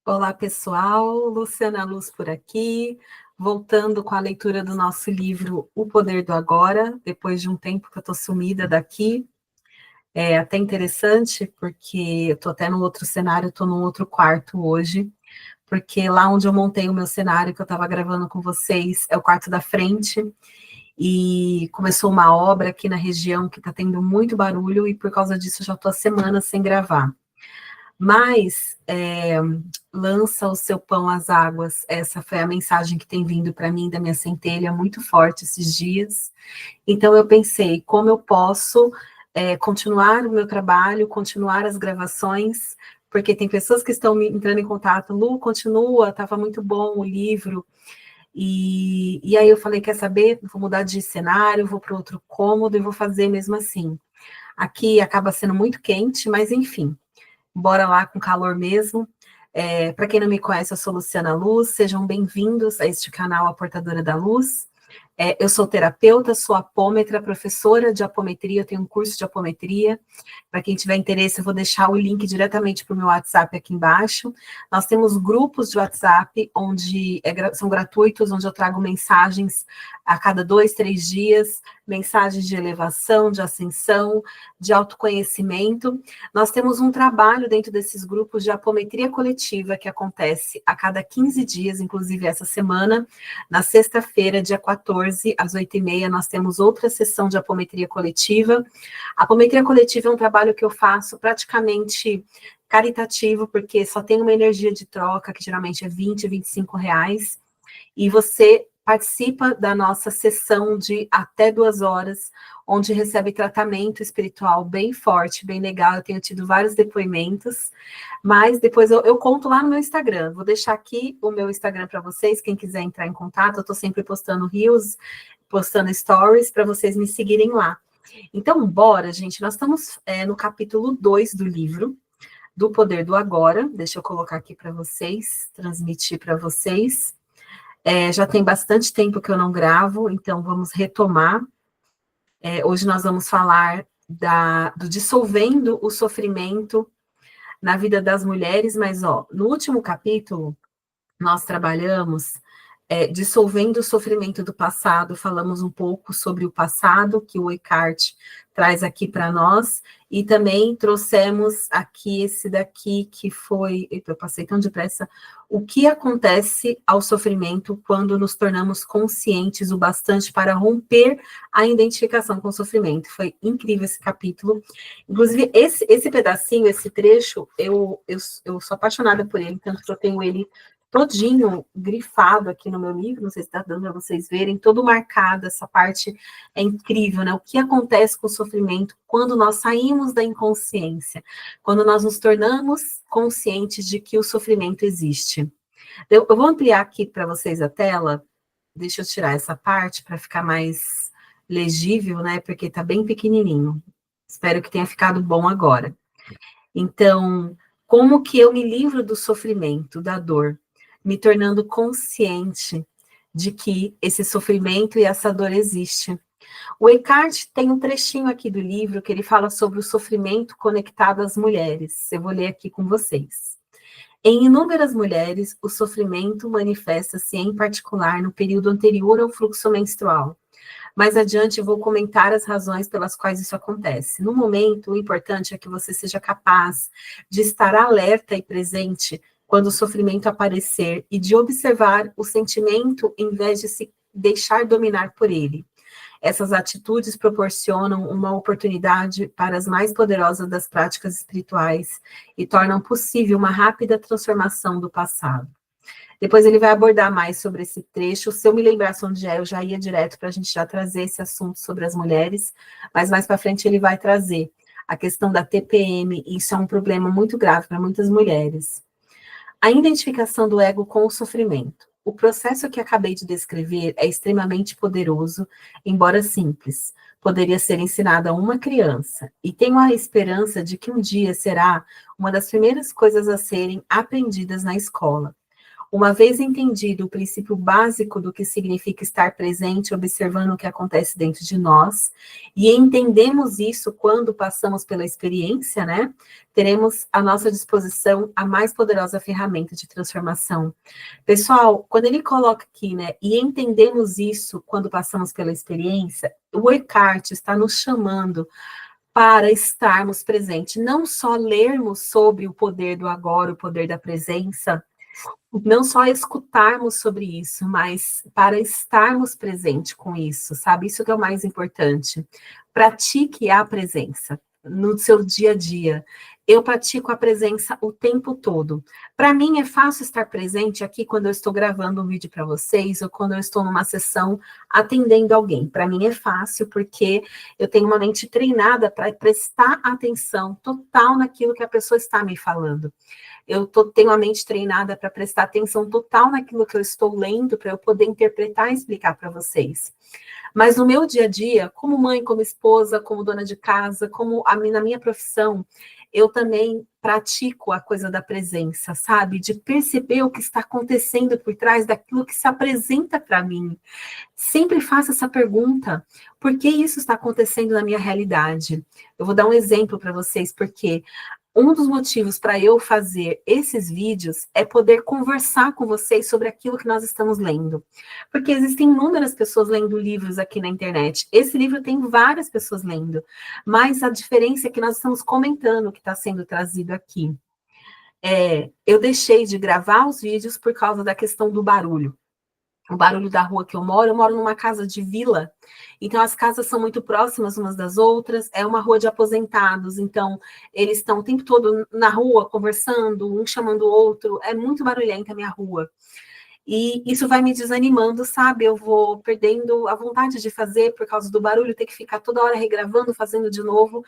Olá, pessoal. Luciana Luz por aqui, voltando com a leitura do nosso livro O Poder do Agora, depois de um tempo que eu estou sumida daqui. É até interessante, porque eu estou até num outro cenário, estou num outro quarto hoje, porque lá onde eu montei o meu cenário, que eu estava gravando com vocês, é o quarto da frente, e começou uma obra aqui na região que está tendo muito barulho, e por causa disso eu já estou há semanas sem gravar. Mas lança o seu pão às águas. Essa foi a mensagem que tem vindo para mim da minha centelha muito forte esses dias. Então eu pensei, como eu posso continuar o meu trabalho, continuar as gravações, porque tem pessoas que estão me entrando em contato, Lu, continua, estava muito bom o livro. E aí eu falei, quer saber? Vou mudar de cenário, vou para outro cômodo e vou fazer mesmo assim. Aqui acaba sendo muito quente, mas enfim. Bora lá com calor mesmo. Para quem não me conhece, eu sou Luciana Luz, sejam bem-vindos a este canal A Portadora da Luz. Eu sou terapeuta, sou apômetra, professora de apometria, eu tenho um curso de apometria. Para quem tiver interesse, eu vou deixar o link diretamente para o meu WhatsApp aqui embaixo. Nós temos grupos de WhatsApp, onde são gratuitos, onde eu trago mensagens a cada 2, 3 dias, mensagens de elevação, de ascensão, de autoconhecimento. Nós temos um trabalho dentro desses grupos de apometria coletiva, que acontece a cada 15 dias, inclusive essa semana, na sexta-feira, dia 14, às 8h30, nós temos outra sessão de apometria coletiva. A apometria coletiva é um trabalho que eu faço praticamente caritativo, porque só tem uma energia de troca, que geralmente é 20, R$ 25, e você participa da nossa sessão de até 2 horas, onde recebe tratamento espiritual bem forte, bem legal. Eu tenho tido vários depoimentos, mas depois eu conto lá no meu Instagram. Vou deixar aqui o meu Instagram para vocês, quem quiser entrar em contato. Eu estou sempre postando reels, postando stories, para vocês me seguirem lá. Então, bora, gente. Nós estamos no capítulo 2 do livro, do Poder do Agora. Deixa eu colocar aqui para vocês, transmitir para vocês. Já tem bastante tempo que eu não gravo, então vamos retomar. Hoje nós vamos falar do dissolvendo o sofrimento na vida das mulheres, mas no último capítulo nós trabalhamos dissolvendo o sofrimento do passado, falamos um pouco sobre o passado que o Eckhart traz aqui para nós, e também trouxemos aqui esse daqui que foi, eu passei tão depressa, o que acontece ao sofrimento quando nos tornamos conscientes o bastante para romper a identificação com o sofrimento. Foi incrível esse capítulo. Inclusive, esse pedacinho, esse trecho, eu sou apaixonada por ele, tanto que eu tenho ele todinho grifado aqui no meu livro, não sei se está dando para vocês verem, todo marcado, essa parte é incrível, né? O que acontece com o sofrimento quando nós saímos da inconsciência, quando nós nos tornamos conscientes de que o sofrimento existe. Eu vou ampliar aqui para vocês a tela, deixa eu tirar essa parte para ficar mais legível, né? Porque está bem pequenininho. Espero que tenha ficado bom agora. Então, como que eu me livro do sofrimento, da dor? Me tornando consciente de que esse sofrimento e essa dor existem. O Eckhart tem um trechinho aqui do livro que ele fala sobre o sofrimento conectado às mulheres. Eu vou ler aqui com vocês. Em inúmeras mulheres, o sofrimento manifesta-se em particular no período anterior ao fluxo menstrual. Mais adiante eu vou comentar as razões pelas quais isso acontece. No momento, o importante é que você seja capaz de estar alerta e presente quando o sofrimento aparecer e de observar o sentimento em vez de se deixar dominar por ele. Essas atitudes proporcionam uma oportunidade para as mais poderosas das práticas espirituais e tornam possível uma rápida transformação do passado. Depois ele vai abordar mais sobre esse trecho. Se eu me lembrasse onde eu já ia direto para a gente já trazer esse assunto sobre as mulheres, mas mais para frente ele vai trazer a questão da TPM, e isso é um problema muito grave para muitas mulheres. A identificação do ego com o sofrimento. O processo que acabei de descrever é extremamente poderoso, embora simples. Poderia ser ensinado a uma criança, e tenho a esperança de que um dia será uma das primeiras coisas a serem aprendidas na escola. Uma vez entendido o princípio básico do que significa estar presente, observando o que acontece dentro de nós, e entendemos isso quando passamos pela experiência, né? Teremos à nossa disposição a mais poderosa ferramenta de transformação. Pessoal, quando ele coloca aqui, né, e entendemos isso quando passamos pela experiência, o Eckhart está nos chamando para estarmos presentes, não só lermos sobre o poder do agora, o poder da presença, não só escutarmos sobre isso, mas para estarmos presentes com isso, sabe? Isso que é o mais importante. Pratique a presença no seu dia a dia. Eu pratico a presença o tempo todo. Para mim é fácil estar presente aqui quando eu estou gravando um vídeo para vocês ou quando eu estou numa sessão atendendo alguém. Para mim é fácil porque eu tenho uma mente treinada para prestar atenção total naquilo que a pessoa está me falando. Tenho a mente treinada para prestar atenção total naquilo que eu estou lendo, para eu poder interpretar e explicar para vocês. Mas no meu dia a dia, como mãe, como esposa, como dona de casa, na minha profissão, eu também pratico a coisa da presença, sabe? De perceber o que está acontecendo por trás daquilo que se apresenta para mim. Sempre faça essa pergunta: por que isso está acontecendo na minha realidade? Eu vou dar um exemplo para vocês, porque um dos motivos para eu fazer esses vídeos é poder conversar com vocês sobre aquilo que nós estamos lendo. Porque existem inúmeras pessoas lendo livros aqui na internet. Esse livro tem várias pessoas lendo, mas a diferença é que nós estamos comentando o que está sendo trazido aqui. Eu deixei de gravar os vídeos por causa da questão do barulho. O barulho da rua que eu moro numa casa de vila, então as casas são muito próximas umas das outras, é uma rua de aposentados, então eles estão o tempo todo na rua conversando, um chamando o outro, é muito barulhenta a minha rua. E isso vai me desanimando, sabe? Eu vou perdendo a vontade de fazer por causa do barulho, ter que ficar toda hora regravando, fazendo de novo.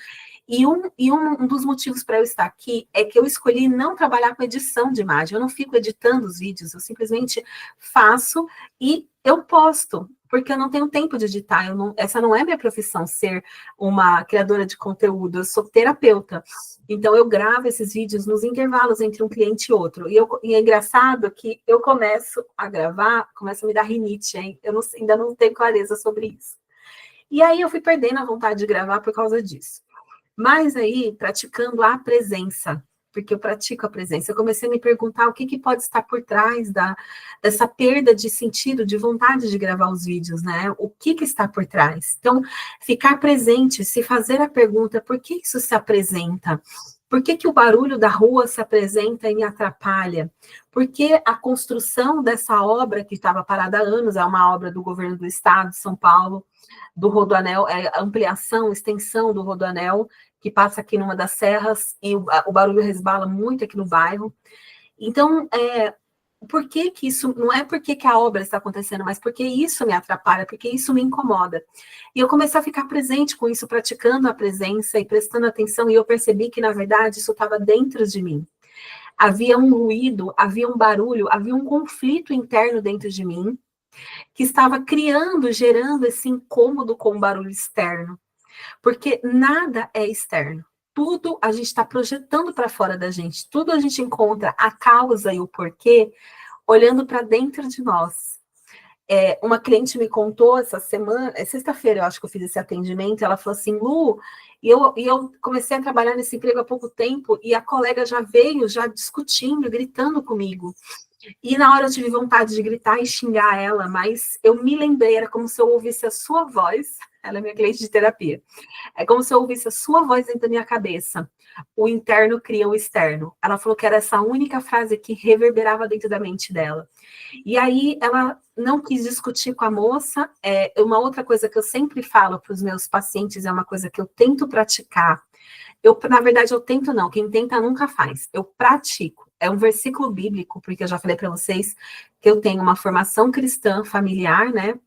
Um dos motivos para eu estar aqui é que eu escolhi não trabalhar com edição de imagem. Eu não fico editando os vídeos, eu simplesmente faço e eu posto, porque eu não tenho tempo de editar. Essa não é minha profissão, ser uma criadora de conteúdo. Eu sou terapeuta. Então, eu gravo esses vídeos nos intervalos entre um cliente e outro. E é engraçado que eu começo a gravar, começa a me dar rinite, hein? Ainda não tenho clareza sobre isso. E aí, eu fui perdendo a vontade de gravar por causa disso. Mas aí, praticando a presença, porque eu pratico a presença, eu comecei a me perguntar o que pode estar por trás dessa perda de sentido, de vontade de gravar os vídeos, né? O que está por trás? Então, ficar presente, se fazer a pergunta, por que isso se apresenta? Por que o barulho da rua se apresenta e me atrapalha? Por que a construção dessa obra, que estava parada há anos, é uma obra do governo do estado de São Paulo, do Rodoanel, ampliação, extensão do Rodoanel, que passa aqui numa das serras, e o barulho resbala muito aqui no bairro. Então, por que isso, não é porque que a obra está acontecendo, mas porque isso me atrapalha, porque isso me incomoda. E eu comecei a ficar presente com isso, praticando a presença e prestando atenção, e eu percebi que, na verdade, isso estava dentro de mim. Havia um ruído, havia um barulho, havia um conflito interno dentro de mim, que estava gerando esse incômodo com o barulho externo. Porque nada é externo. Tudo a gente está projetando para fora da gente. Tudo a gente encontra a causa e o porquê olhando para dentro de nós. Uma cliente me contou essa semana, sexta-feira eu acho que eu fiz esse atendimento, ela falou assim: Lu, e eu comecei a trabalhar nesse emprego há pouco tempo e a colega já veio, já discutindo, gritando comigo. E na hora eu tive vontade de gritar e xingar ela, mas eu me lembrei, era como se eu ouvisse a sua voz. Ela é minha cliente de terapia. É como se eu ouvisse a sua voz dentro da minha cabeça. O interno cria o externo. Ela falou que era essa única frase que reverberava dentro da mente dela. E aí ela não quis discutir com a moça. Uma outra coisa que eu sempre falo para os meus pacientes, é uma coisa que eu tento praticar. Na verdade, eu tento não. Quem tenta nunca faz. Eu pratico. É um versículo bíblico, porque eu já falei para vocês que eu tenho uma formação cristã familiar, né?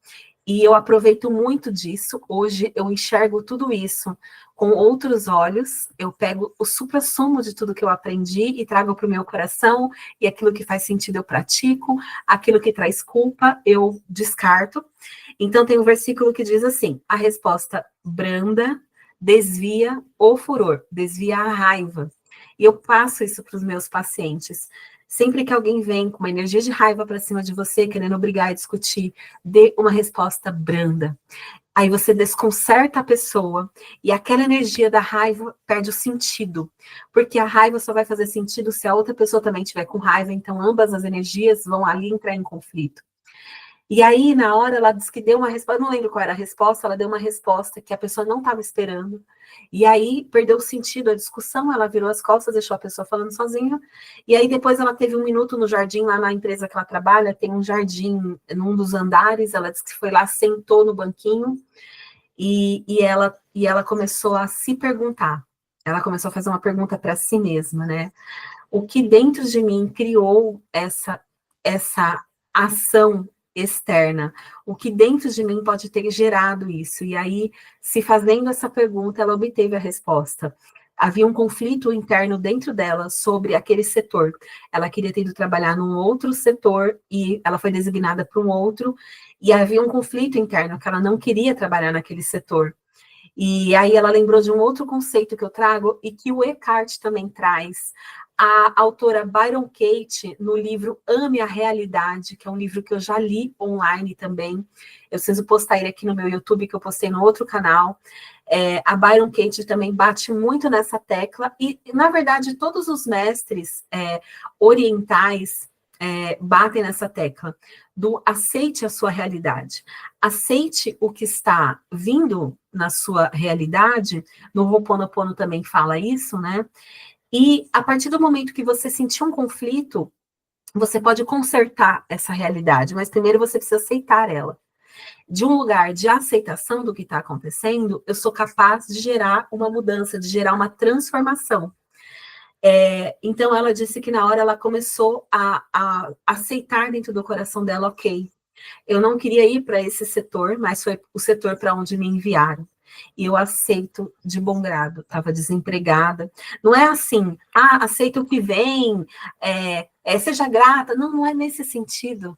E eu aproveito muito disso. Hoje eu enxergo tudo isso com outros olhos. Eu pego o suprassumo de tudo que eu aprendi e trago para o meu coração, e aquilo que faz sentido eu pratico, aquilo que traz culpa eu descarto. Então tem um versículo que diz assim: a resposta branda desvia o furor, desvia a raiva. E eu passo isso para os meus pacientes. Sempre que alguém vem com uma energia de raiva para cima de você, querendo obrigar e discutir, dê uma resposta branda. Aí você desconcerta a pessoa e aquela energia da raiva perde o sentido, porque a raiva só vai fazer sentido se a outra pessoa também estiver com raiva, então ambas as energias vão ali entrar em conflito. E aí, na hora, ela disse que deu uma resposta, não lembro qual era a resposta, ela deu uma resposta que a pessoa não estava esperando. E aí, perdeu o sentido a discussão, ela virou as costas, deixou a pessoa falando sozinha. E aí, depois, ela teve um minuto no jardim, lá na empresa que ela trabalha, tem um jardim num dos andares, ela disse que foi lá, sentou no banquinho, e ela começou a se perguntar. Ela começou a fazer uma pergunta para si mesma, né? O que dentro de mim criou essa ação externa? O que dentro de mim pode ter gerado isso? E aí, se fazendo essa pergunta, ela obteve a resposta. Havia um conflito interno dentro dela sobre aquele setor. Ela queria ter ido trabalhar num outro setor e ela foi designada para um outro, e havia um conflito interno que ela não queria trabalhar naquele setor. E aí ela lembrou de um outro conceito que eu trago e que o Eckhart também traz. A autora Byron Katie, no livro Ame a Realidade, que é um livro que eu já li online também. Eu preciso postar ele aqui no meu YouTube, que eu postei no outro canal. A Byron Katie também bate muito nessa tecla, e, na verdade, todos os mestres orientais batem nessa tecla do aceite a sua realidade. Aceite o que está vindo na sua realidade, no Ho'oponopono também fala isso, né? E a partir do momento que você sentir um conflito, você pode consertar essa realidade, mas primeiro você precisa aceitar ela. De um lugar de aceitação do que está acontecendo, eu sou capaz de gerar uma mudança, de gerar uma transformação. Então, ela disse que na hora ela começou a aceitar dentro do coração dela, ok, eu não queria ir para esse setor, mas foi o setor para onde me enviaram. E eu aceito de bom grado, estava desempregada. Não é assim, aceita o que vem, seja grata. Não, não é nesse sentido.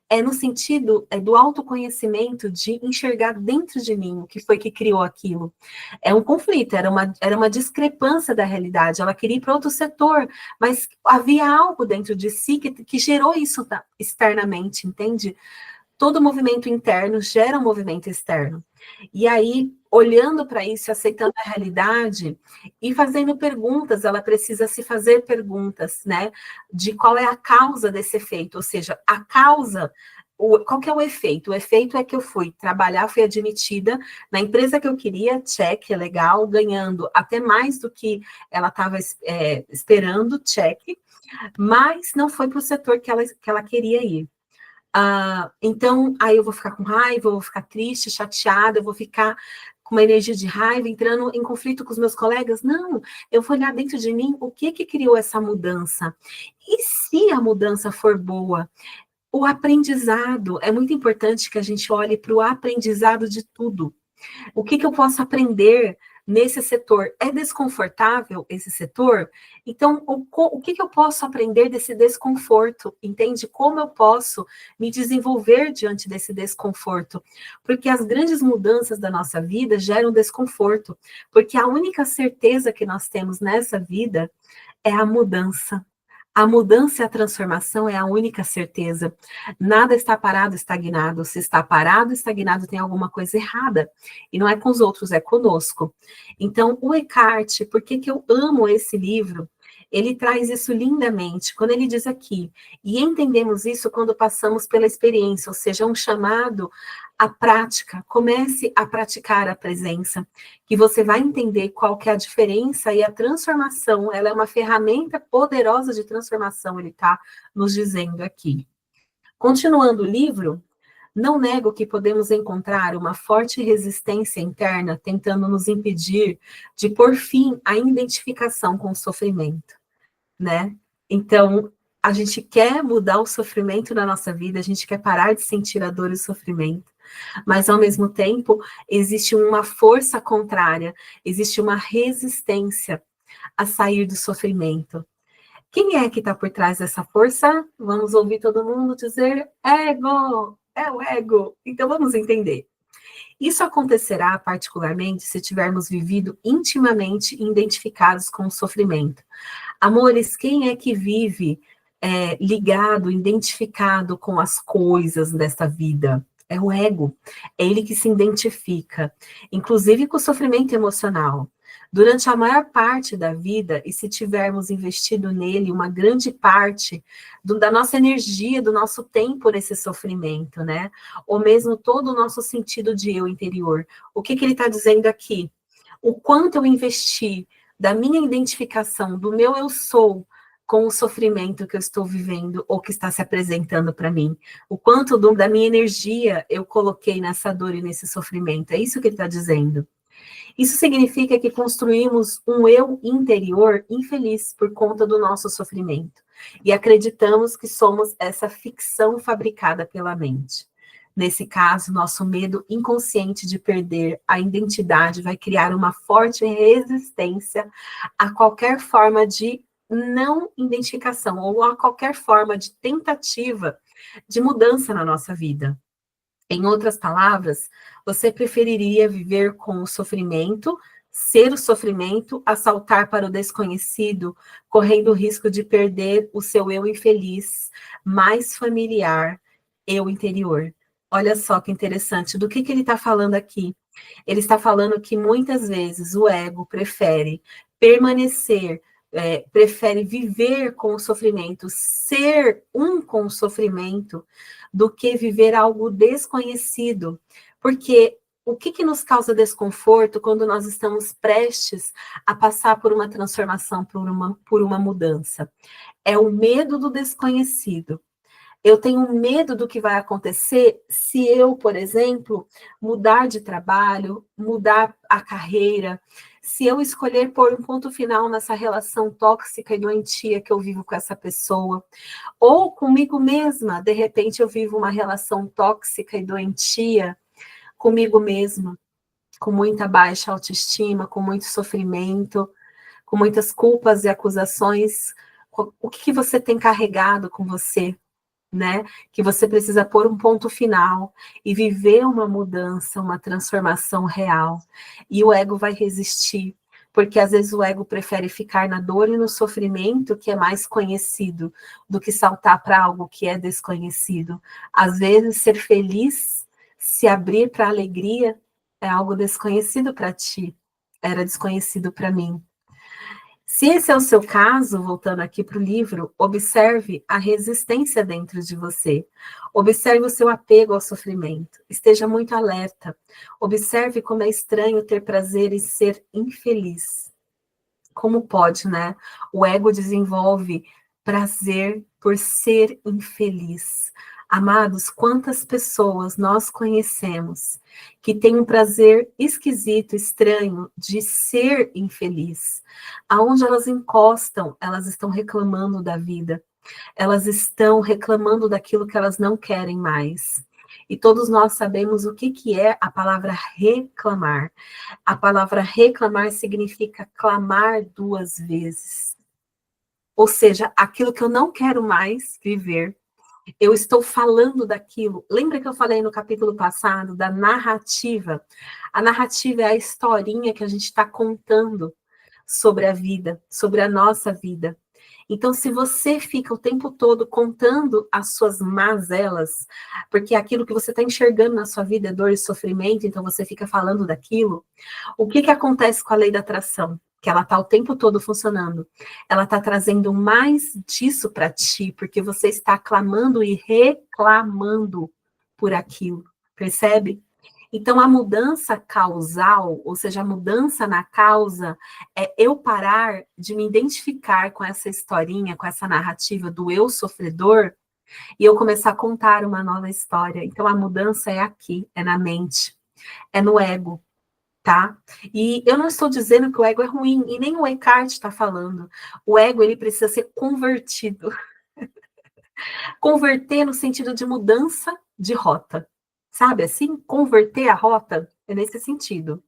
É no sentido do autoconhecimento, de enxergar dentro de mim o que foi que criou aquilo. É um conflito, era uma discrepância da realidade. Ela queria ir para outro setor, mas havia algo dentro de si que gerou isso externamente, entende? Todo movimento interno gera um movimento externo. E aí, olhando para isso, aceitando a realidade e fazendo perguntas, ela precisa se fazer perguntas, né? De qual é a causa desse efeito, ou seja, a causa. Qual que é o efeito? O efeito é que eu fui trabalhar, fui admitida na empresa que eu queria, check, legal, ganhando até mais do que ela estava esperando, check, mas não foi para o setor que ela queria ir. Então, aí eu vou ficar com raiva, eu vou ficar triste, chateada, eu vou ficar com uma energia de raiva, entrando em conflito com os meus colegas. Não, eu vou olhar dentro de mim o que criou essa mudança. E se a mudança for boa? O aprendizado, é muito importante que a gente olhe para o aprendizado de tudo. O que eu posso aprender nesse setor? É desconfortável esse setor? Então, o que eu posso aprender desse desconforto? Entende? Como eu posso me desenvolver diante desse desconforto? Porque as grandes mudanças da nossa vida geram desconforto. Porque a única certeza que nós temos nessa vida é a mudança. A mudança e a transformação é a única certeza. Nada está parado, estagnado. Se está parado, estagnado, tem alguma coisa errada. E não é com os outros, é conosco. Então, o Eckhart, por que eu amo esse livro? Ele traz isso lindamente, quando ele diz aqui, e entendemos isso quando passamos pela experiência, ou seja, um chamado à prática. Comece a praticar a presença, que você vai entender qual que é a diferença e a transformação. Ela é uma ferramenta poderosa de transformação, ele está nos dizendo aqui. Continuando o livro, não nego que podemos encontrar uma forte resistência interna tentando nos impedir de pôr fim à identificação com o sofrimento, né? Então, a gente quer mudar o sofrimento na nossa vida, a gente quer parar de sentir a dor e o sofrimento, mas, ao mesmo tempo, existe uma força contrária, existe uma resistência a sair do sofrimento. Quem é que está por trás dessa força? Vamos ouvir todo mundo dizer ego, é o ego. Então, vamos entender. Isso acontecerá particularmente se tivermos vivido intimamente identificados com o sofrimento. Amores, quem é que vive ligado, identificado com as coisas desta vida. É o ego, é ele que se identifica, inclusive com o sofrimento emocional. Durante a maior parte da vida, e se tivermos investido nele uma grande parte da nossa energia, do nosso tempo nesse sofrimento, né? Ou mesmo todo o nosso sentido de eu interior. O que ele está dizendo aqui? O quanto eu investi da minha identificação, do meu eu sou, com o sofrimento que eu estou vivendo ou que está se apresentando para mim. O quanto da minha energia eu coloquei nessa dor e nesse sofrimento. É isso que ele está dizendo. Isso significa que construímos um eu interior infeliz por conta do nosso sofrimento. E acreditamos que somos essa ficção fabricada pela mente. Nesse caso, nosso medo inconsciente de perder a identidade vai criar uma forte resistência a qualquer forma de não identificação ou a qualquer forma de tentativa de mudança na nossa vida. Em outras palavras, você preferiria viver com o sofrimento, ser o sofrimento, a saltar para o desconhecido, correndo o risco de perder o seu eu infeliz, mais familiar, eu interior. Olha só que interessante, do que ele está falando aqui? Ele está falando que muitas vezes o ego prefere permanecer, prefere viver com o sofrimento, ser um com o sofrimento, do que viver algo desconhecido. Porque o que nos causa desconforto quando nós estamos prestes a passar por uma transformação, por uma mudança? É o medo do desconhecido. Eu tenho medo do que vai acontecer se eu, por exemplo, mudar de trabalho, mudar a carreira, se eu escolher pôr um ponto final nessa relação tóxica e doentia que eu vivo com essa pessoa, ou comigo mesma, de repente eu vivo uma relação tóxica e doentia comigo mesma, com muita baixa autoestima, com muito sofrimento, com muitas culpas e acusações. O que você tem carregado com você? Né? Que você precisa pôr um ponto final e viver uma mudança, uma transformação real. E o ego vai resistir, porque às vezes o ego prefere ficar na dor e no sofrimento, que é mais conhecido, do que saltar para algo que é desconhecido. Às vezes, ser feliz, se abrir para a alegria, é algo desconhecido para ti, era desconhecido para mim. Se esse é o seu caso, voltando aqui para o livro, observe a resistência dentro de você. Observe o seu apego ao sofrimento. Esteja muito alerta. Observe como é estranho ter prazer e ser infeliz. Como pode, né? O ego desenvolve prazer por ser infeliz. Amados, quantas pessoas nós conhecemos que têm um prazer esquisito, estranho de ser infeliz. Aonde elas encostam, elas estão reclamando da vida. Elas estão reclamando daquilo que elas não querem mais. E todos nós sabemos o que é a palavra reclamar. A palavra reclamar significa clamar duas vezes. Ou seja, aquilo que eu não quero mais viver, eu estou falando daquilo. Lembra que eu falei no capítulo passado da narrativa? A narrativa é a historinha que a gente está contando sobre a vida, sobre a nossa vida. Então, se você fica o tempo todo contando as suas mazelas, porque aquilo que você está enxergando na sua vida é dor e sofrimento, então você fica falando daquilo, o que acontece com a lei da atração? Que ela está o tempo todo funcionando. Ela está trazendo mais disso para ti, porque você está clamando e reclamando por aquilo, percebe? Então, a mudança causal, ou seja, a mudança na causa, é eu parar de me identificar com essa historinha, com essa narrativa do eu sofredor, e eu começar a contar uma nova história. Então, a mudança é aqui, é na mente, é no ego, tá? E eu não estou dizendo que o ego é ruim, e nem o Eckhart está falando. O ego, ele precisa ser convertido. Converter no sentido de mudança de rota. Sabe assim? Converter a rota é nesse sentido.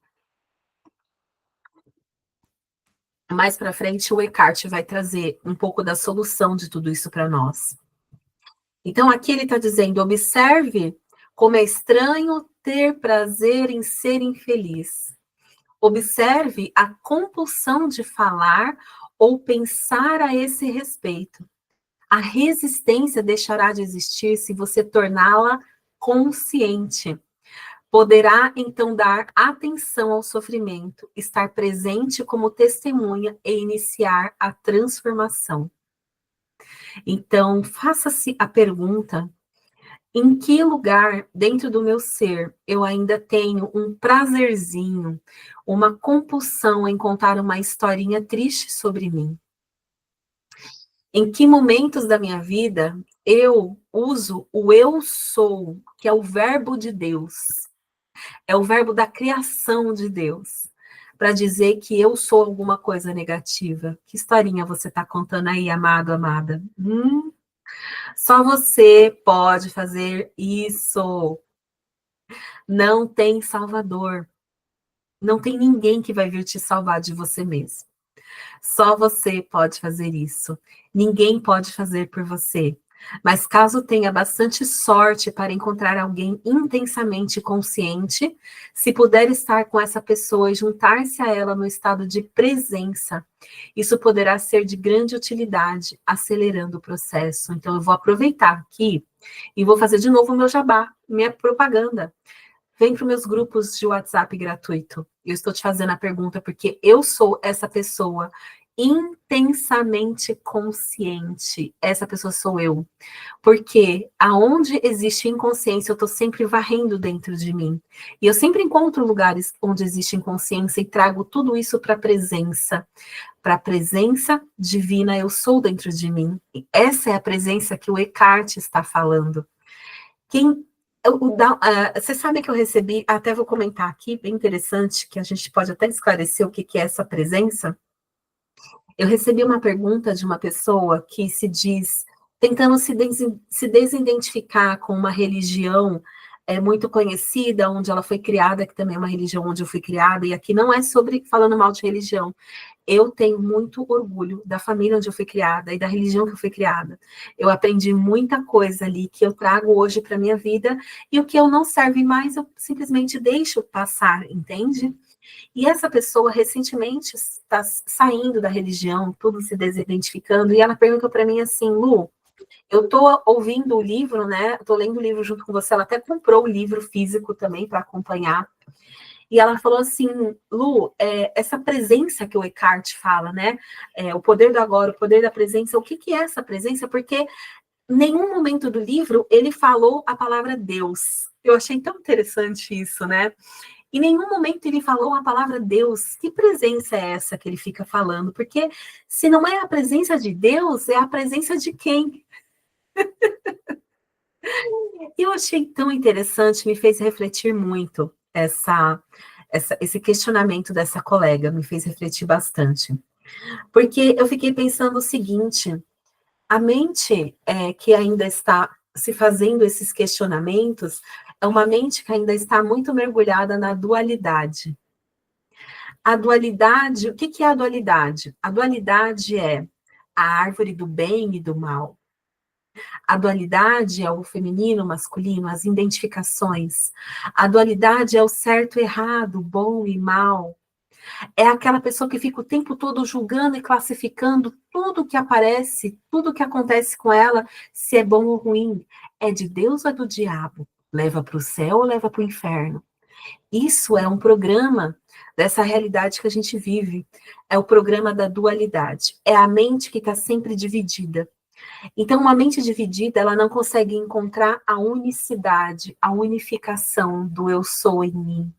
Mais para frente, o Eckhart vai trazer um pouco da solução de tudo isso para nós. Então, aqui ele está dizendo: observe como é estranho ter prazer em ser infeliz. Observe a compulsão de falar ou pensar a esse respeito. A resistência deixará de existir se você torná-la consciente. Poderá, então, dar atenção ao sofrimento, estar presente como testemunha e iniciar a transformação. Então, faça-se a pergunta: em que lugar dentro do meu ser eu ainda tenho um prazerzinho, uma compulsão em contar uma historinha triste sobre mim? Em que momentos da minha vida eu uso o eu sou, que é o verbo de Deus, é o verbo da criação de Deus, para dizer que eu sou alguma coisa negativa? Que historinha você está contando aí, amado, amada? Só você pode fazer isso. Não tem salvador. Não tem ninguém que vai vir te salvar de você mesmo. Só você pode fazer isso. Ninguém pode fazer por você. Mas caso tenha bastante sorte para encontrar alguém intensamente consciente, se puder estar com essa pessoa e juntar-se a ela no estado de presença, isso poderá ser de grande utilidade, acelerando o processo. Então, eu vou aproveitar aqui e vou fazer de novo o meu jabá, minha propaganda. Vem para os meus grupos de WhatsApp gratuito. Eu estou te fazendo a pergunta porque eu sou essa pessoa intensamente consciente. Essa pessoa sou eu. Porque aonde existe inconsciência, eu estou sempre varrendo dentro de mim. E eu sempre encontro lugares onde existe inconsciência e trago tudo isso para a presença. Para a presença divina, eu sou dentro de mim. E essa é a presença que o Eckhart está falando. Quem você sabe que eu recebi, até vou comentar aqui, bem interessante, que a gente pode até esclarecer o que é essa presença. Eu recebi uma pergunta de uma pessoa que se diz, tentando se desidentificar com uma religião muito conhecida, onde ela foi criada, que também é uma religião onde eu fui criada, e aqui não é sobre falando mal de religião. Eu tenho muito orgulho da família onde eu fui criada e da religião que eu fui criada. Eu aprendi muita coisa ali que eu trago hoje para a minha vida, e o que eu não serve mais, eu simplesmente deixo passar, entende? E essa pessoa recentemente está saindo da religião, tudo se desidentificando, e ela perguntou para mim assim, Lu, eu estou ouvindo o livro, né? Estou lendo o livro junto com você, ela até comprou o livro físico também para acompanhar. E ela falou assim, Lu, essa presença que o Eckhart fala, né? O poder do agora, o poder da presença, o que é essa presença? Porque em nenhum momento do livro ele falou a palavra Deus. Eu achei tão interessante isso, né? Em nenhum momento ele falou a palavra Deus. Que presença é essa que ele fica falando? Porque se não é a presença de Deus, é a presença de quem? Eu achei tão interessante, me fez refletir muito esse questionamento dessa colega, me fez refletir bastante. Porque eu fiquei pensando o seguinte, a mente que ainda está se fazendo esses questionamentos é uma mente que ainda está muito mergulhada na dualidade. A dualidade, o que é a dualidade? A dualidade é a árvore do bem e do mal. A dualidade é o feminino, o masculino, as identificações. A dualidade é o certo e errado, bom e mal. É aquela pessoa que fica o tempo todo julgando e classificando tudo que aparece, tudo que acontece com ela, se é bom ou ruim. É de Deus ou é do diabo? Leva para o céu ou leva para o inferno? Isso é um programa dessa realidade que a gente vive. É o programa da dualidade. É a mente que está sempre dividida. Então, uma mente dividida, ela não consegue encontrar a unicidade, a unificação do eu sou em mim.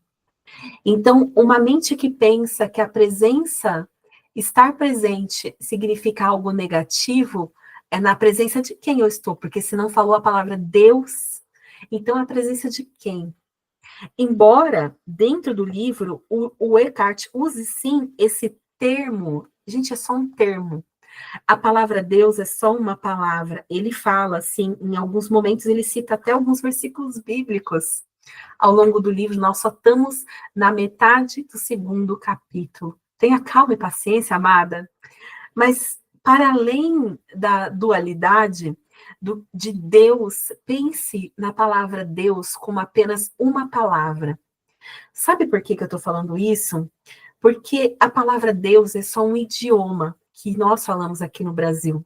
Então, uma mente que pensa que a presença, estar presente, significa algo negativo, é na presença de quem eu estou, porque se não falou a palavra Deus, então a presença de quem? Embora, dentro do livro, o Eckhart use sim esse termo, gente, é só um termo. A palavra Deus é só uma palavra. Ele fala, assim, em alguns momentos, ele cita até alguns versículos bíblicos. Ao longo do livro, nós só estamos na metade do segundo capítulo. Tenha calma e paciência, amada. Mas, para além da dualidade de Deus, pense na palavra Deus como apenas uma palavra. Sabe por que eu estou falando isso? Porque a palavra Deus é só um idioma que nós falamos aqui no Brasil.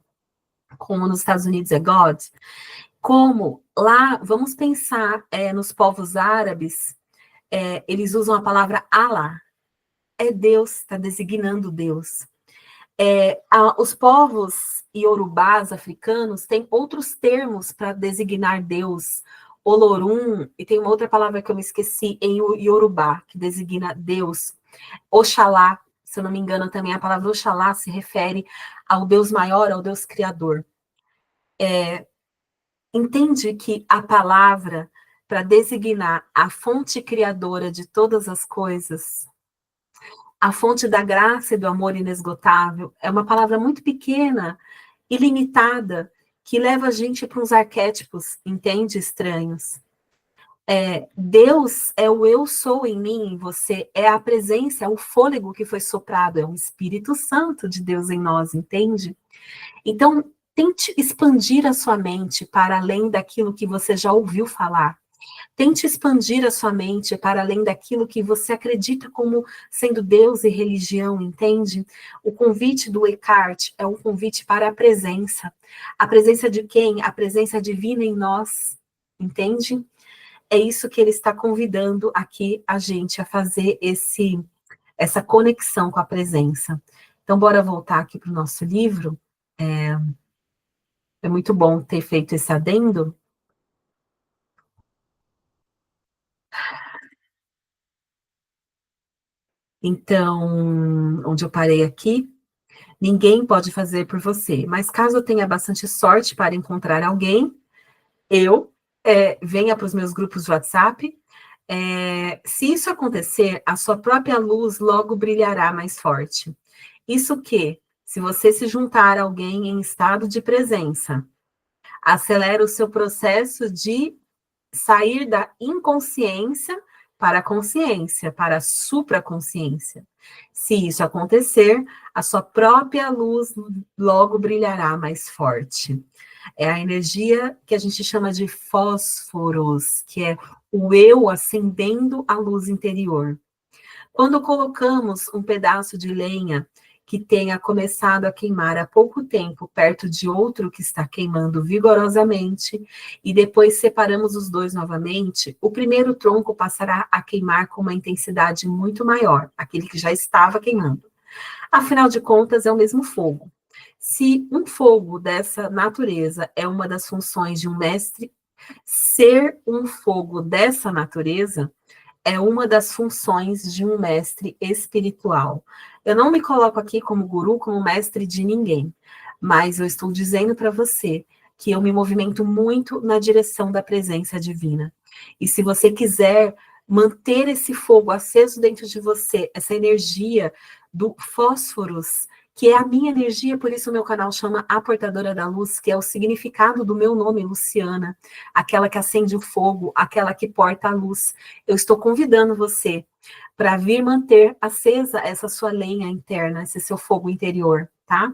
como nos Estados Unidos é God, como lá, vamos pensar nos povos árabes, eles usam a palavra Allah, é Deus, está designando Deus. Os povos iorubás africanos têm outros termos para designar Deus, Olorum, e tem uma outra palavra que eu me esqueci, em Iorubá, que designa Deus, Oxalá, se eu não me engano também a palavra Oxalá se refere ao Deus maior, ao Deus criador. Entende que a palavra para designar a fonte criadora de todas as coisas, a fonte da graça e do amor inesgotável, é uma palavra muito pequena, ilimitada, que leva a gente para uns arquétipos, entende? Estranhos. Deus é o eu sou em mim, em você, é a presença, é o fôlego que foi soprado, é o Espírito Santo de Deus em nós, entende? Então, tente expandir a sua mente para além daquilo que você já ouviu falar. Tente expandir a sua mente para além daquilo que você acredita como sendo Deus e religião, entende? O convite do Eckhart é um convite para a presença. A presença de quem? A presença divina em nós, entende? É isso que ele está convidando aqui a gente a fazer essa conexão com a presença. Então, bora voltar aqui para o nosso livro. É muito bom ter feito esse adendo. Então, onde eu parei aqui, ninguém pode fazer por você, mas caso eu tenha bastante sorte para encontrar alguém, eu venha para os meus grupos de WhatsApp. Se isso acontecer, a sua própria luz logo brilhará mais forte. Isso que, se você se juntar a alguém em estado de presença, acelera o seu processo de sair da inconsciência para a consciência, para a supraconsciência. Se isso acontecer, a sua própria luz logo brilhará mais forte. É a energia que a gente chama de fósforos, que é o eu acendendo a luz interior. Quando colocamos um pedaço de lenha que tenha começado a queimar há pouco tempo perto de outro que está queimando vigorosamente, e depois separamos os dois novamente, o primeiro tronco passará a queimar com uma intensidade muito maior, aquele que já estava queimando. Afinal de contas, é o mesmo fogo. Se um fogo dessa natureza é uma das funções de um mestre, ser um fogo dessa natureza é uma das funções de um mestre espiritual. Eu não me coloco aqui como guru, como mestre de ninguém, mas eu estou dizendo para você que eu me movimento muito na direção da presença divina. E se você quiser manter esse fogo aceso dentro de você, essa energia do fósforos, que é a minha energia, por isso o meu canal chama A Portadora da Luz, que é o significado do meu nome, Luciana, aquela que acende o fogo, aquela que porta a luz. Eu estou convidando você para vir manter acesa essa sua lenha interna, esse seu fogo interior, tá?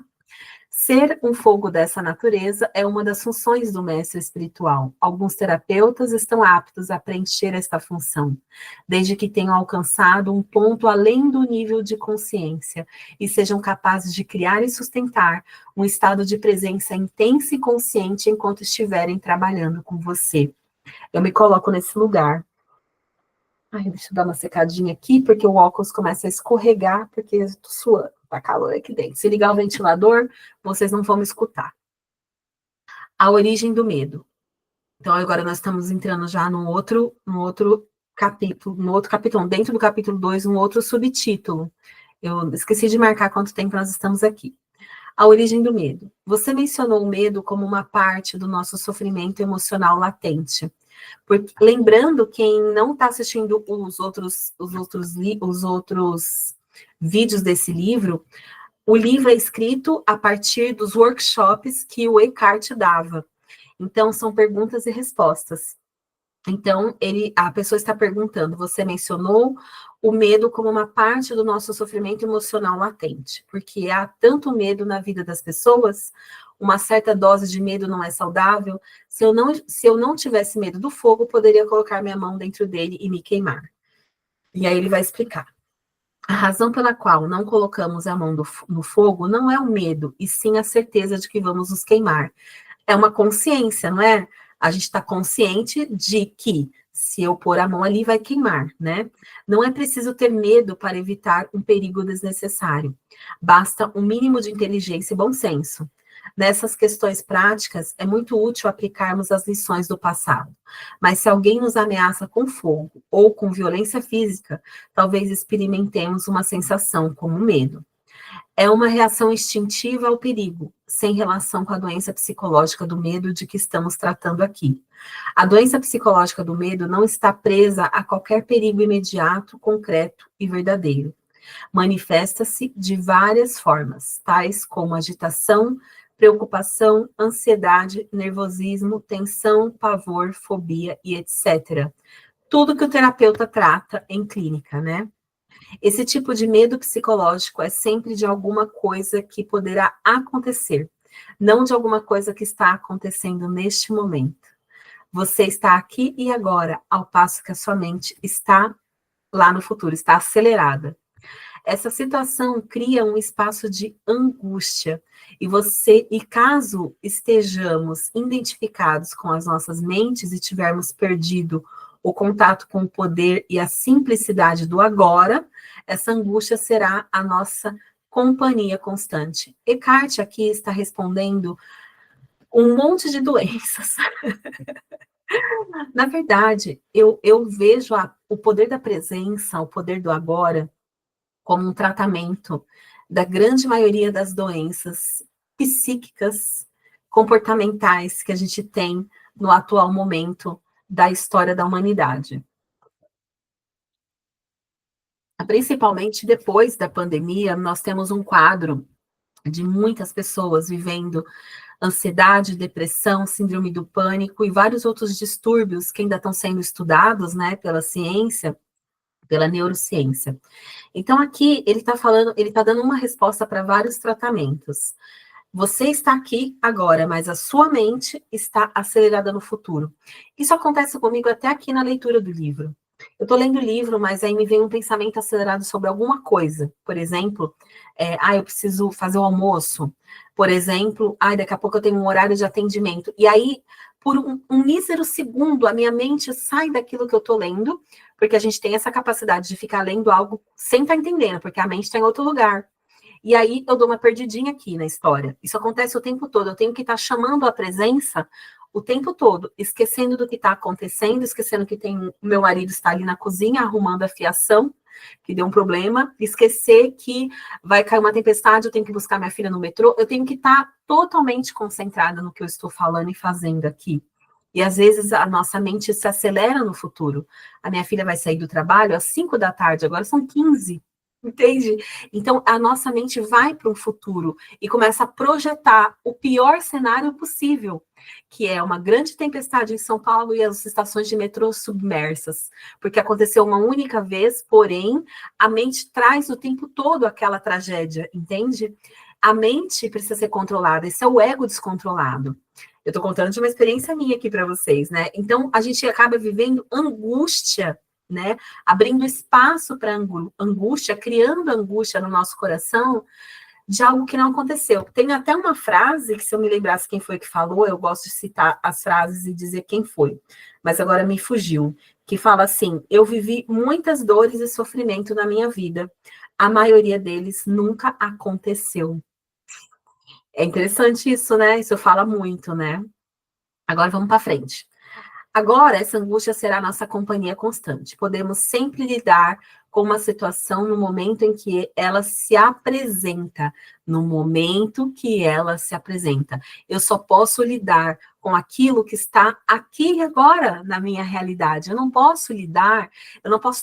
Ser um fogo dessa natureza é uma das funções do mestre espiritual. Alguns terapeutas estão aptos a preencher esta função, desde que tenham alcançado um ponto além do nível de consciência e sejam capazes de criar e sustentar um estado de presença intensa e consciente enquanto estiverem trabalhando com você. Eu me coloco nesse lugar. Ai, deixa eu dar uma secadinha aqui, porque o óculos começa a escorregar, porque eu tô suando, tá calor aqui dentro. Se ligar o ventilador, vocês não vão me escutar. A origem do medo. Então, agora nós estamos entrando já no outro capítulo, dentro do capítulo 2, um outro subtítulo. Eu esqueci de marcar quanto tempo nós estamos aqui. A origem do medo. Você mencionou o medo como uma parte do nosso sofrimento emocional latente. Porque, lembrando, quem não está assistindo os outros vídeos desse livro, o livro é escrito a partir dos workshops que o Eckhart dava. Então, são perguntas e respostas. Então, a pessoa está perguntando, você mencionou o medo como uma parte do nosso sofrimento emocional latente, porque há tanto medo na vida das pessoas, uma certa dose de medo não é saudável. Se eu não tivesse medo do fogo, poderia colocar minha mão dentro dele e me queimar. E aí ele vai explicar. A razão pela qual não colocamos a mão no fogo não é o medo, e sim a certeza de que vamos nos queimar. É uma consciência, não é? A gente está consciente de que se eu pôr a mão ali, vai queimar, né? Não é preciso ter medo para evitar um perigo desnecessário. Basta um mínimo de inteligência e bom senso. Nessas questões práticas, é muito útil aplicarmos as lições do passado. Mas se alguém nos ameaça com fogo ou com violência física, talvez experimentemos uma sensação como medo. É uma reação instintiva ao perigo, sem relação com a doença psicológica do medo de que estamos tratando aqui. A doença psicológica do medo não está presa a qualquer perigo imediato, concreto e verdadeiro. Manifesta-se de várias formas, tais como agitação, preocupação, ansiedade, nervosismo, tensão, pavor, fobia e etc. Tudo que o terapeuta trata em clínica, né? Esse tipo de medo psicológico é sempre de alguma coisa que poderá acontecer, não de alguma coisa que está acontecendo neste momento. Você está aqui e agora, ao passo que a sua mente está lá no futuro, está acelerada. Essa situação cria um espaço de angústia, e caso estejamos identificados com as nossas mentes e tivermos perdido o contato com o poder e a simplicidade do agora, essa angústia será a nossa companhia constante. Eckhart aqui está respondendo um monte de doenças. Na verdade, eu vejo o poder da presença, o poder do agora, como um tratamento da grande maioria das doenças psíquicas, comportamentais que a gente tem no atual momento da história da humanidade. Principalmente depois da pandemia, nós temos um quadro de muitas pessoas vivendo ansiedade, depressão, síndrome do pânico e vários outros distúrbios que ainda estão sendo estudados, né, pela ciência, pela neurociência. Então, aqui ele está falando, ele está dando uma resposta para vários tratamentos. Você está aqui agora, mas a sua mente está acelerada no futuro. Isso acontece comigo até aqui na leitura do livro. Eu estou lendo o livro, mas aí me vem um pensamento acelerado sobre alguma coisa. Por exemplo, eu preciso fazer o almoço. Por exemplo, daqui a pouco eu tenho um horário de atendimento. E aí, por um mísero segundo, a minha mente sai daquilo que eu estou lendo, porque a gente tem essa capacidade de ficar lendo algo sem estar entendendo, porque a mente está em outro lugar. E aí eu dou uma perdidinha aqui na história. Isso acontece o tempo todo. Eu tenho que estar chamando a presença o tempo todo, esquecendo do que está acontecendo, esquecendo que o meu marido está ali na cozinha arrumando a fiação, que deu um problema, esquecer que vai cair uma tempestade, eu tenho que buscar minha filha no metrô, eu tenho que estar totalmente concentrada no que eu estou falando e fazendo aqui. E às vezes a nossa mente se acelera no futuro. A minha filha vai sair do trabalho às 5 da tarde, agora são 15. Entende? Então, a nossa mente vai para um futuro e começa a projetar o pior cenário possível, que é uma grande tempestade em São Paulo e as estações de metrô submersas, porque aconteceu uma única vez, porém, a mente traz o tempo todo aquela tragédia, entende? A mente precisa ser controlada, esse é o ego descontrolado. Eu estou contando de uma experiência minha aqui para vocês, né? Então, a gente acaba vivendo angústia, né? Abrindo espaço para angústia, criando angústia no nosso coração de algo que não aconteceu. Tem até uma frase que, se eu me lembrasse quem foi que falou, eu gosto de citar as frases e dizer quem foi, mas agora me fugiu, que fala assim: eu vivi muitas dores e sofrimento na minha vida, a maioria deles nunca aconteceu. É interessante isso, né? Isso fala muito, né? Agora vamos para frente. Agora, essa angústia será a nossa companhia constante. Podemos sempre lidar com uma situação no momento em que ela se apresenta. No momento que ela se apresenta. Eu só posso lidar com aquilo que está aqui e agora na minha realidade. Eu não posso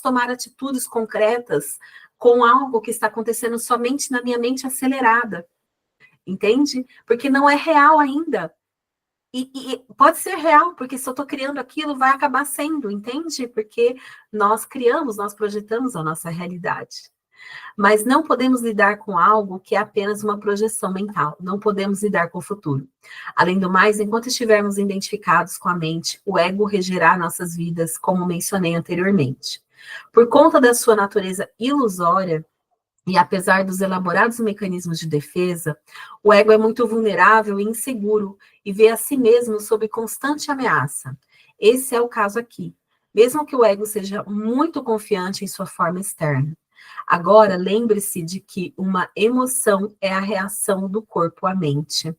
tomar atitudes concretas com algo que está acontecendo somente na minha mente acelerada. Entende? Porque não é real ainda. E pode ser real, porque se eu estou criando aquilo, vai acabar sendo, entende? Porque nós criamos, nós projetamos a nossa realidade. Mas não podemos lidar com algo que é apenas uma projeção mental. Não podemos lidar com o futuro. Além do mais, enquanto estivermos identificados com a mente, o ego regerá nossas vidas, como mencionei anteriormente. Por conta da sua natureza ilusória, E apesar dos elaborados mecanismos de defesa, o ego é muito vulnerável e inseguro e vê a si mesmo sob constante ameaça. Esse é o caso aqui. Mesmo que o ego seja muito confiante em sua forma externa. Agora, lembre-se de que uma emoção é a reação do corpo à mente.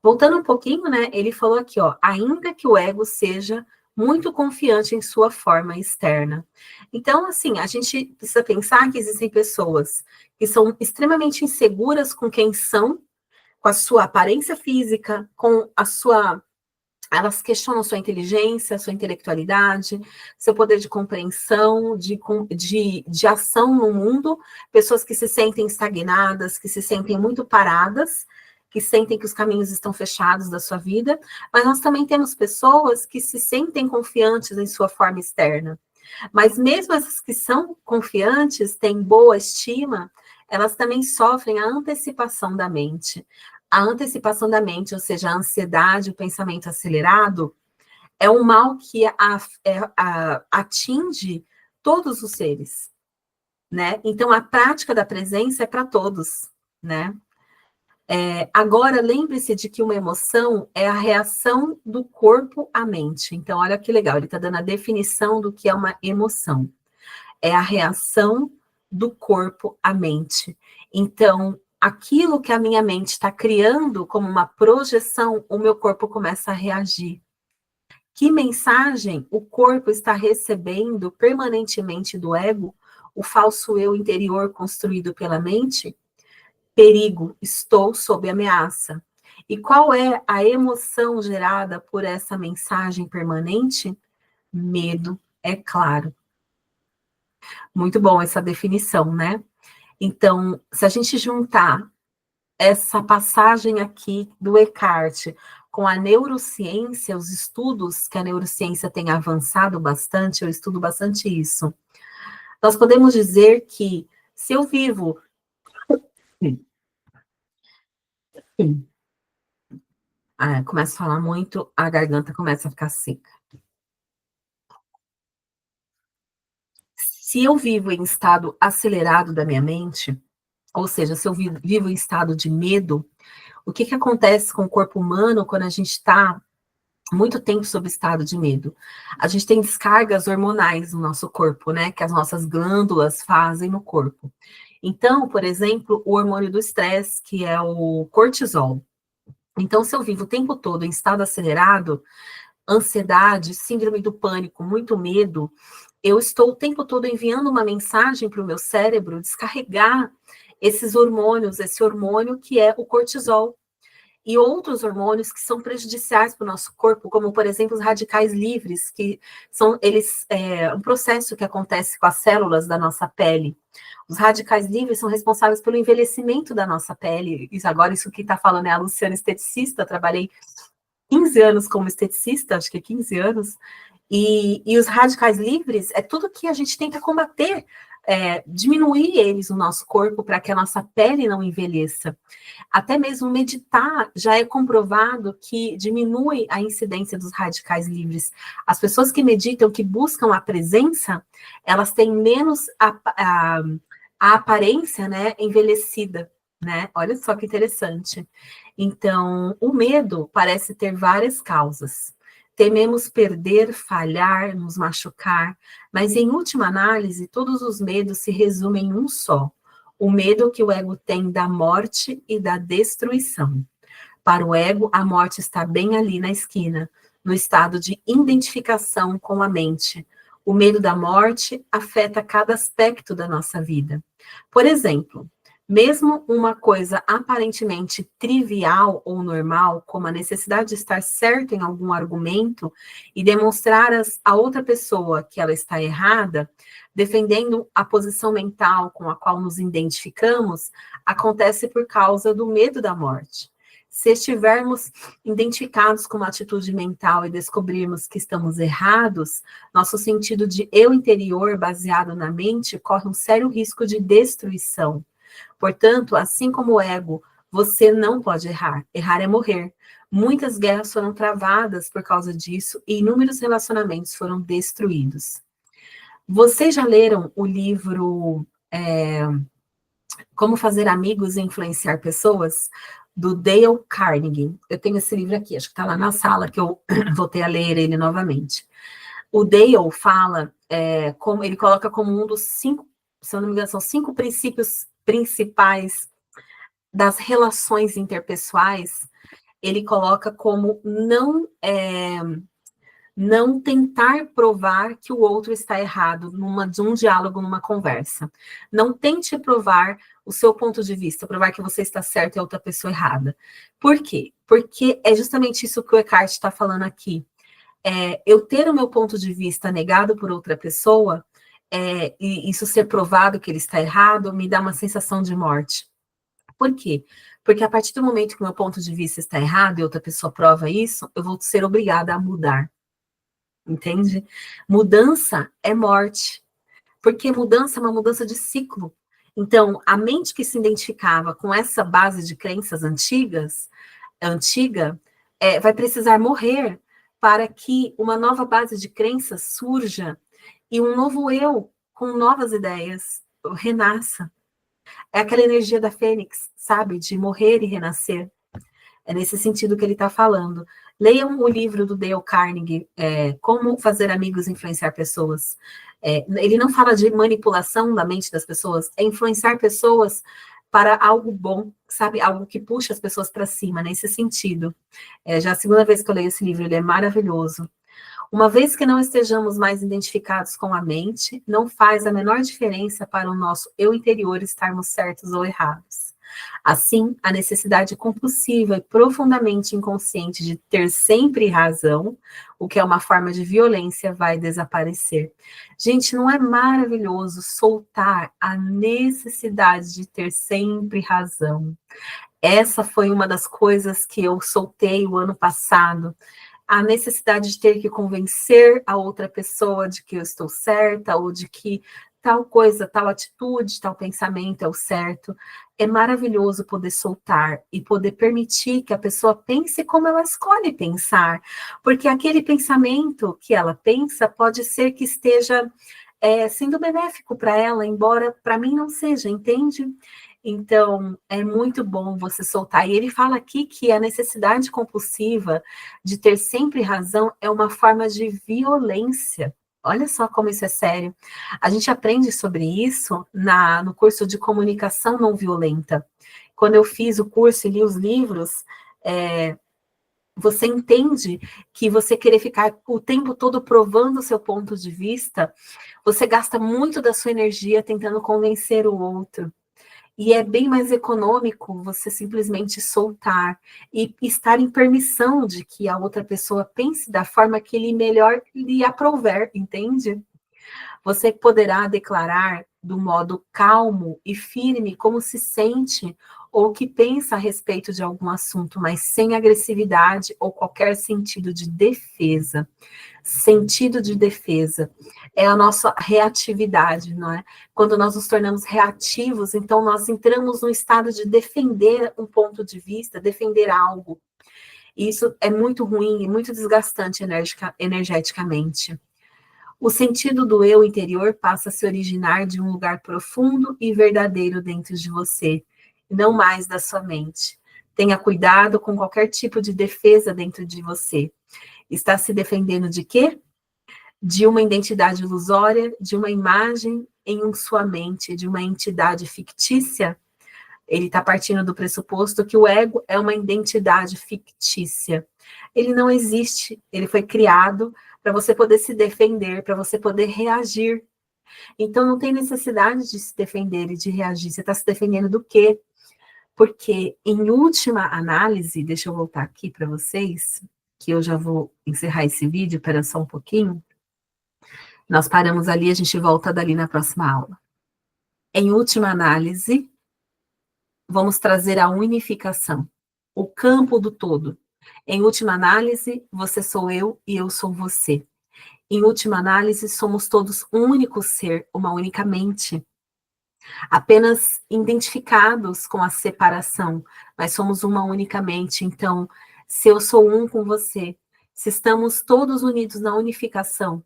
Voltando um pouquinho, né? Ele falou aqui, ó, ainda que o ego seja muito confiante em sua forma externa. Então, assim, a gente precisa pensar que existem pessoas que são extremamente inseguras com quem são, com a sua aparência física, com a sua. Elas questionam sua inteligência, sua intelectualidade, seu poder de compreensão, de ação no mundo, pessoas que se sentem estagnadas, que se sentem muito paradas, que sentem que os caminhos estão fechados da sua vida, mas nós também temos pessoas que se sentem confiantes em sua forma externa. Mas mesmo essas que são confiantes, têm boa estima, elas também sofrem a antecipação da mente. A antecipação da mente, ou seja, a ansiedade, o pensamento acelerado, é um mal que atinge todos os seres, né? Então, a prática da presença é para todos, né? Agora, lembre-se de que uma emoção é a reação do corpo à mente. Então, olha que legal, ele está dando a definição do que é uma emoção. É a reação do corpo à mente. Então, aquilo que a minha mente está criando como uma projeção, o meu corpo começa a reagir. Que mensagem o corpo está recebendo permanentemente do ego, o falso eu interior construído pela mente? Perigo, estou sob ameaça. E qual é a emoção gerada por essa mensagem permanente? Medo, é claro. Muito bom essa definição, né? Então, se a gente juntar essa passagem aqui do Eckhart com a neurociência, os estudos que a neurociência tem avançado bastante, eu estudo bastante isso, nós podemos dizer que se eu vivo. Começa a falar muito, a garganta começa a ficar seca. Se eu vivo em estado acelerado da minha mente, ou seja, se eu vivo em estado de medo, o que acontece com o corpo humano quando a gente está muito tempo sob estado de medo? A gente tem descargas hormonais no nosso corpo, né? Que as nossas glândulas fazem no corpo. Então, por exemplo, o hormônio do estresse, que é o cortisol. Então, se eu vivo o tempo todo em estado acelerado, ansiedade, síndrome do pânico, muito medo, eu estou o tempo todo enviando uma mensagem para o meu cérebro descarregar esses hormônios, esse hormônio que é o cortisol. E outros hormônios que são prejudiciais para o nosso corpo, como, por exemplo, os radicais livres, que são um processo que acontece com as células da nossa pele. Os radicais livres são responsáveis pelo envelhecimento da nossa pele. Isso que está falando é a Luciana, esteticista, trabalhei 15 anos como esteticista, acho que 15 anos, e os radicais livres é tudo que a gente tenta combater, diminuir eles no nosso corpo para que a nossa pele não envelheça. Até mesmo meditar já é comprovado que diminui a incidência dos radicais livres. As pessoas que meditam, que buscam a presença, elas têm menos a aparência, né, envelhecida, né? Olha só que interessante. Então, o medo parece ter várias causas. Tememos perder, falhar, nos machucar, mas em última análise, todos os medos se resumem em um só: o medo que o ego tem da morte e da destruição. Para o ego, a morte está bem ali na esquina, no estado de identificação com a mente. O medo da morte afeta cada aspecto da nossa vida. Por exemplo, mesmo uma coisa aparentemente trivial ou normal, como a necessidade de estar certo em algum argumento e demonstrar a outra pessoa que ela está errada, defendendo a posição mental com a qual nos identificamos, acontece por causa do medo da morte. Se estivermos identificados com uma atitude mental e descobrirmos que estamos errados, nosso sentido de eu interior baseado na mente corre um sério risco de destruição. Portanto, assim como o ego, você não pode errar. Errar é morrer. Muitas guerras foram travadas por causa disso e inúmeros relacionamentos foram destruídos. Vocês já leram o livro Como Fazer Amigos e Influenciar Pessoas, do Dale Carnegie. Eu tenho esse livro aqui, acho que está lá na sala, que eu voltei a ler ele novamente. O Dale fala, como ele coloca como um dos 5, se eu não me engano, são 5 princípios principais das relações interpessoais. Ele coloca como não tentar provar que o outro está errado de um diálogo, numa conversa. Não tente provar o seu ponto de vista, provar que você está certo e a outra pessoa errada. Por quê? Porque é justamente isso que o Eckhart está falando aqui. Eu ter o meu ponto de vista negado por outra pessoa, e isso ser provado que ele está errado, me dá uma sensação de morte. Por quê? Porque a partir do momento que o meu ponto de vista está errado e outra pessoa prova isso, eu vou ser obrigada a mudar. Entende? Mudança é morte, porque mudança é uma mudança de ciclo. Então, a mente que se identificava com essa base de crenças antiga, vai precisar morrer para que uma nova base de crenças surja e um novo eu com novas ideias renasça. É aquela energia da fênix, sabe? De morrer e renascer. É nesse sentido que ele está falando. Leiam o livro do Dale Carnegie, Como Fazer Amigos e Influenciar Pessoas. Ele não fala de manipulação da mente das pessoas, é influenciar pessoas para algo bom, sabe? Algo que puxa as pessoas para cima, nesse sentido. Já a segunda vez que eu leio esse livro, ele é maravilhoso. Uma vez que não estejamos mais identificados com a mente, não faz a menor diferença para o nosso eu interior estarmos certos ou errados. Assim, a necessidade compulsiva e profundamente inconsciente de ter sempre razão, o que é uma forma de violência, vai desaparecer. Gente, não é maravilhoso soltar a necessidade de ter sempre razão? Essa foi uma das coisas que eu soltei o ano passado. A necessidade de ter que convencer a outra pessoa de que eu estou certa, ou de que tal coisa, tal atitude, tal pensamento é o certo. É maravilhoso poder soltar e poder permitir que a pessoa pense como ela escolhe pensar, porque aquele pensamento que ela pensa pode ser que esteja sendo benéfico para ela, embora para mim não seja, entende? Então, é muito bom você soltar. E ele fala aqui que a necessidade compulsiva de ter sempre razão é uma forma de violência. Olha só como isso é sério. A gente aprende sobre isso no curso de comunicação não violenta. Quando eu fiz o curso e li os livros, você entende que você querer ficar o tempo todo provando o seu ponto de vista, você gasta muito da sua energia tentando convencer o outro. E é bem mais econômico você simplesmente soltar e estar em permissão de que a outra pessoa pense da forma que ele melhor lhe aprouver, entende? Você poderá declarar do modo calmo e firme como se sente ou que pensa a respeito de algum assunto, mas sem agressividade ou qualquer sentido de defesa. Sentido de defesa é a nossa reatividade, não é? Quando nós nos tornamos reativos, então nós entramos no estado de defender um ponto de vista, defender algo. E isso é muito ruim e muito desgastante energeticamente. O sentido do eu interior passa a se originar de um lugar profundo e verdadeiro dentro de você, e não mais da sua mente. Tenha cuidado com qualquer tipo de defesa dentro de você. Está se defendendo de quê? De uma identidade ilusória, de uma imagem em sua mente, de uma entidade fictícia? Ele está partindo do pressuposto que o ego é uma identidade fictícia. Ele não existe, ele foi criado para você poder se defender, para você poder reagir. Então não tem necessidade de se defender e de reagir. Você está se defendendo do quê? Porque, em última análise, deixa eu voltar aqui para vocês, que eu já vou encerrar esse vídeo, espera só um pouquinho. Nós paramos ali, a gente volta dali na próxima aula. Em última análise, vamos trazer a unificação, o campo do todo. Em última análise, você sou eu e eu sou você. Em última análise, somos todos um único ser, uma única mente, apenas identificados com a separação, mas somos uma única mente. Então, se eu sou um com você, se estamos todos unidos na unificação,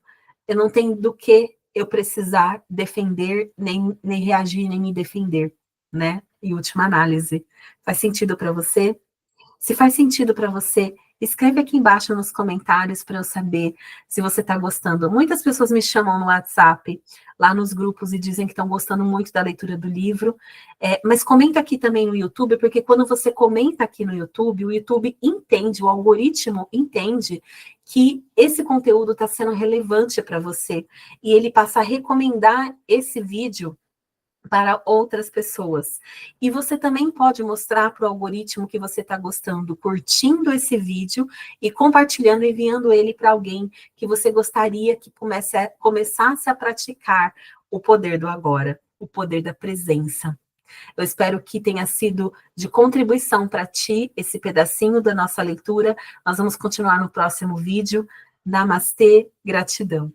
eu não tenho do que eu precisar defender, nem reagir, nem me defender. né? Em última análise. Faz sentido para você? Se faz sentido para você, escreve aqui embaixo nos comentários para eu saber se você está gostando. Muitas pessoas me chamam no WhatsApp, lá nos grupos, e dizem que estão gostando muito da leitura do livro. Mas comenta aqui também no YouTube, porque quando você comenta aqui no YouTube, o YouTube entende, o algoritmo entende que esse conteúdo está sendo relevante para você. E ele passa a recomendar esse vídeo para outras pessoas. E você também pode mostrar para o algoritmo que você está gostando, curtindo esse vídeo e compartilhando, enviando ele para alguém que você gostaria que começasse a praticar o poder do agora, o poder da presença. Eu espero que tenha sido de contribuição para ti esse pedacinho da nossa leitura. Nós vamos continuar no próximo vídeo. Namastê, gratidão.